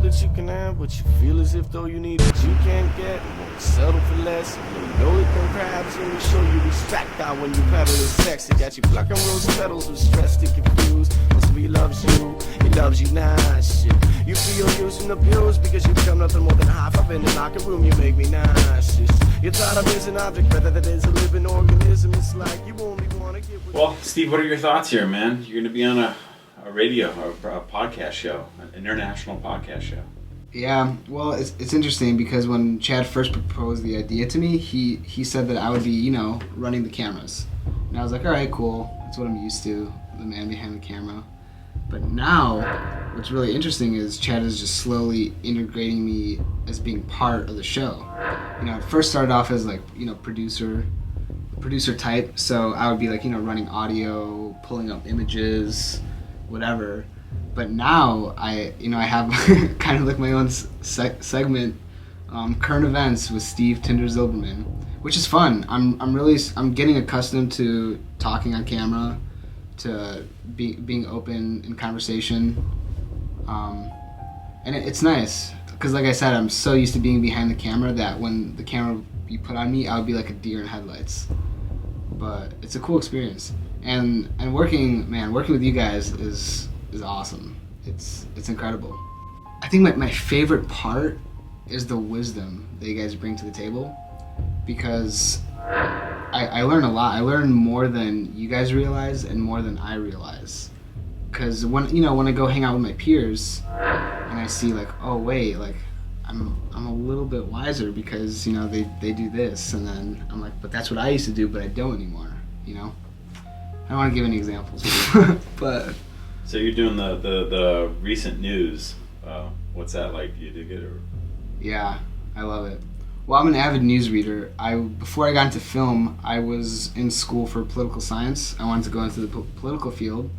that you can have, but you feel as if though you need what you can't get and won't settle for less. You know it can perhaps only show you respect out when you peddle is sexy. Got you plucking rose petals with stressed and confused. Must be he loves you now, shit. You feel used and abused because you become nothing more than half up in the locker room. You make me nauseous. You thought of as an object, rather than as a living organism. It's like you only want to give. Well, Steve, what are your thoughts here, man? You're going to be on a radio, a podcast show, an international podcast show. Yeah, well, it's interesting because when Chad first proposed the idea to me, he said that I would be, running the cameras. And I was like, all right, cool. That's what I'm used to, the man behind the camera. But now, what's really interesting is Chad is just slowly integrating me as being part of the show. It first started off as like, producer type. So I would be like, running audio, pulling up images, whatever. But now I have kind of like my own segment, current events with Steve Tinder Zilberman, which is fun. I'm getting accustomed to talking on camera, to being open in conversation, and it's nice because, like I said, I'm so used to being behind the camera that when the camera you put on me, I would be like a deer in headlights. But it's a cool experience, and working with you guys is awesome. It's incredible. I think my favorite part is the wisdom that you guys bring to the table, because I learn a lot. I learn more than you guys realize and more than I realize. Because when I go hang out with my peers and I see like, oh wait, like I'm a little bit wiser because they do this, and then I'm like, but that's what I used to do, but I don't anymore. I don't want to give any examples, but. So you're doing the recent news. What's that like? Do you dig it? Or? Yeah, I love it. Well, I'm an avid news reader. Before I got into film, I was in school for political science. I wanted to go into the political field,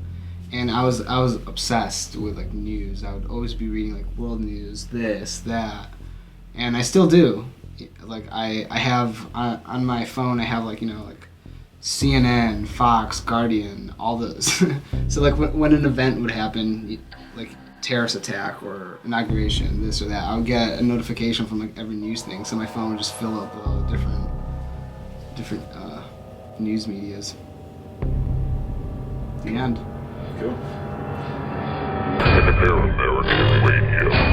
and I was obsessed with like news. I would always be reading like world news, this, that, and I still do. Like I have on my phone, I have like like CNN, Fox, Guardian, all those. So like when an event would happen, like terrorist attack or inauguration, this or that, I would get a notification from like every news thing. So my phone would just fill up with all the different news medias. The end. Cool. Paramerican Radio.